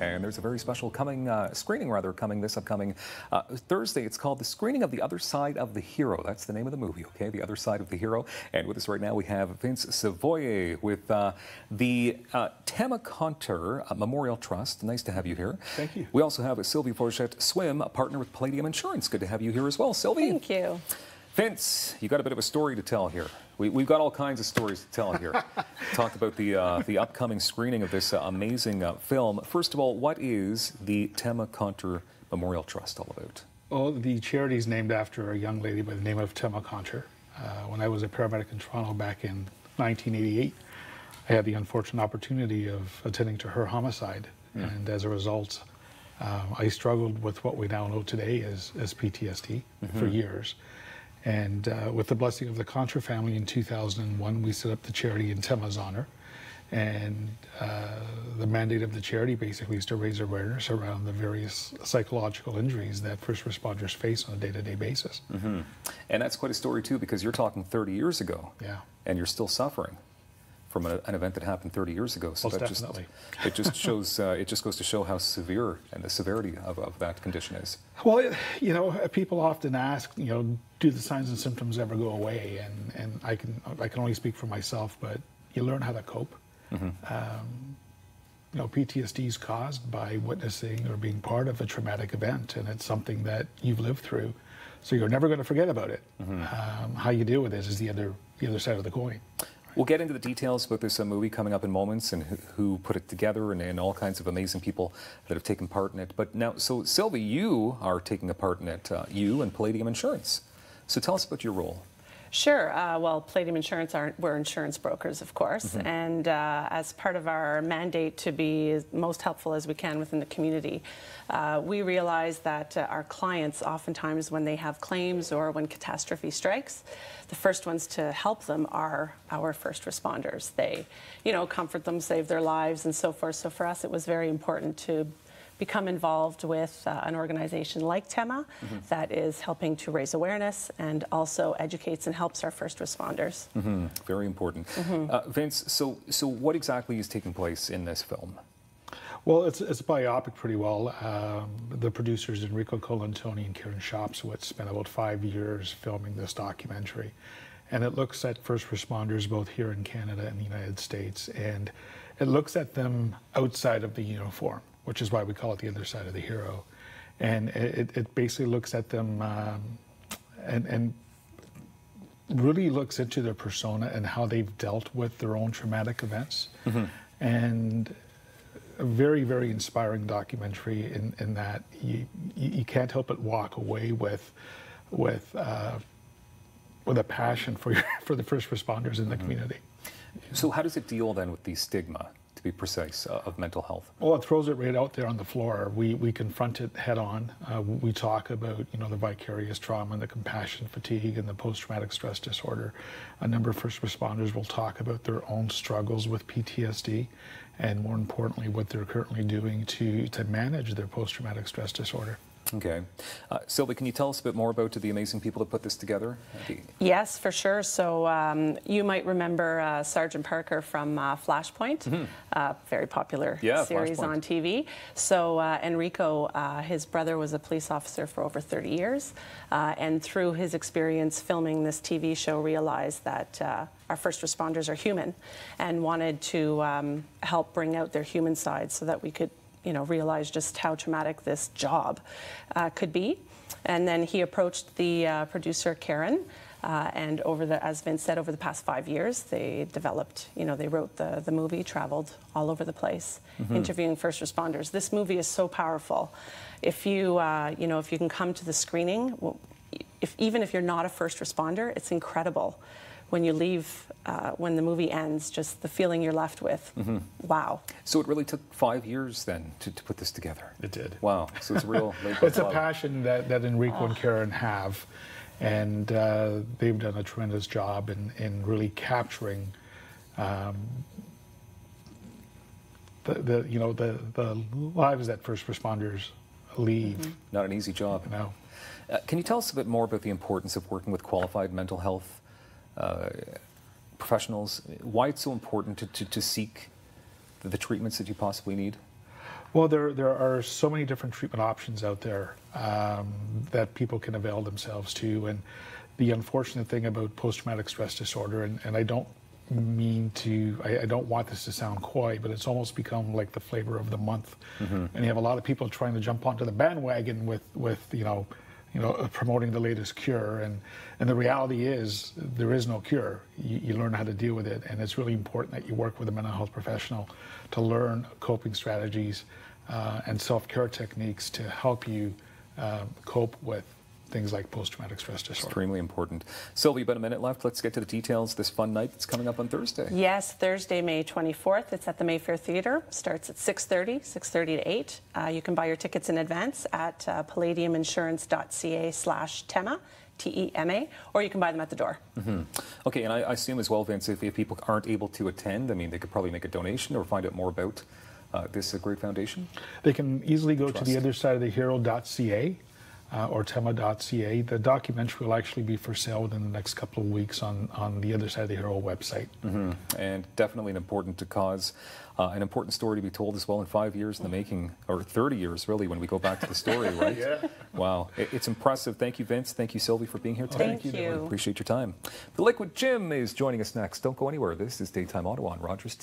and there's a very special screening coming this upcoming Thursday. It's called The Screening of the Other Side of the Hero. That's the name of the movie, okay? The Other Side of the Hero. And with us right now we have Vince Savoia with the TEMA Conte Memorial Trust. Nice to have you here. Thank you. We also have Sylvie Forget-Swim, a partner with Palladium Insurance. Good to have you here as well, Sylvie. Thank you. Vince, you got a bit of a story to tell here. We've got all kinds of stories to tell here. Talked about the upcoming screening of this amazing film. First of all, what is the TEMA Conte Memorial Trust all about? Well, the charity is named after a young lady by the name of TEMA Conte. When I was a paramedic in Toronto back in 1988, I had the unfortunate opportunity of attending to her homicide. And as a result, I struggled with what we now know today as PTSD for years. And with the blessing of the Conte family in 2001, we set up the charity in TEMA's honor. And the mandate of the charity basically is to raise awareness around the various psychological injuries that first responders face on a day-to-day basis. And that's quite a story too, because you're talking 30 years ago. Yeah. And you're still suffering from an event that happened 30 years ago. So most that definitely. It just shows, it just goes to show how severe and the severity of that condition is. Well, you know, people often ask, you know, do the signs and symptoms ever go away? And I can only speak for myself, but you learn how to cope. You know, PTSD is caused by witnessing or being part of a traumatic event, and it's something that you've lived through, so you're never going to forget about it. How you deal with it is the other side of the coin. We'll get into the details about this movie coming up in moments, and who put it together, and all kinds of amazing people that have taken part in it. But now, so Sylvie, you are taking a part in it, you and Palladium Insurance. So tell us about your role. Sure. Well, Palladium Insurance, we're insurance brokers, of course, and as part of our mandate to be as most helpful as we can within the community, we realize that our clients, oftentimes when they have claims or when catastrophe strikes, the first ones to help them are our first responders. They, you know, comfort them, save their lives, and so forth. So for us, it was very important to become involved with an organization like TEMA that is helping to raise awareness and also educates and helps our first responders. Very important. Vince, so what exactly is taking place in this film? Well, it's a biopic pretty well. The producers Enrico Colantoni and Karen Shopswitz spent about 5 years filming this documentary. And it looks at first responders both here in Canada and the United States. And it looks at them outside of the uniform, which is why we call it the other side of the hero. And it basically looks at them and really looks into their persona and how they've dealt with their own traumatic events. And a very, very inspiring documentary in that you can't help but walk away with a passion for the first responders in the community. So how does it deal then with the stigma, to be precise, of mental health? Well, it throws it right out there on the floor. We confront it head on. We talk about, you know, the vicarious trauma and the compassion fatigue and the post-traumatic stress disorder. A number of first responders will talk about their own struggles with PTSD, and more importantly, what they're currently doing to manage their post-traumatic stress disorder. Okay. Sylvie, can you tell us a bit more about the amazing people that put this together? Yes, for sure. So you might remember Sergeant Parker from Flashpoint, very popular series on TV. So Enrico, his brother was a police officer for over 30 years, and through his experience filming this TV show realized that our first responders are human and wanted to help bring out their human side so that we could, you know, realize just how traumatic this job could be. And then he approached the producer, Karen, and as Vince said, over the past 5 years, they developed, you know, they wrote the movie, traveled all over the place, interviewing first responders. This movie is so powerful. If you, you know, if you can come to the screening, even if you're not a first responder, it's incredible. When you leave, when the movie ends, just the feeling you're left with, wow. So it really took 5 years then to put this together? It did. Wow, so it's a real it's a passion that Enrico and Karen have, and they've done a tremendous job in really capturing the lives that first responders lead. Not an easy job. No. Can you tell us a bit more about the importance of working with qualified mental health professionals? Why it's so important to seek the treatments that you possibly need? Well, there are so many different treatment options out there that people can avail themselves to. And the unfortunate thing about post-traumatic stress disorder, and I don't mean to, I don't want this to sound coy, but it's almost become like the flavor of the month. And you have a lot of people trying to jump onto the bandwagon with promoting the latest cure. And the reality is there is no cure. You learn how to deal with it. And it's really important that you work with a mental health professional to learn coping strategies and self-care techniques to help you cope with things like post-traumatic stress disorder. Extremely important. Sylvie, about a minute left. Let's get to the details. This fun night that's coming up on Thursday. Yes, Thursday, May 24th. It's at the Mayfair Theatre. Starts at 6:30 to 8. You can buy your tickets in advance at palladiuminsurance.ca/TEMA, TEMA, or you can buy them at the door. Okay, and I assume as well, Vince, if people aren't able to attend, I mean, they could probably make a donation or find out more about this great foundation? They can easily go to theothersideofthehero.ca or tema.ca. The documentary will actually be for sale within the next couple of weeks on the Other Side of the Hero website. And definitely an important cause, an important story to be told as well in 5 years in the making, or 30 years really, when we go back to the story, right? Yeah. Wow, it's impressive. Thank you, Vince. Thank you, Sylvie, for being here today. Thank you. Appreciate your time. The Liquid Jim is joining us next. Don't go anywhere. This is Daytime Ottawa on Rogers TV.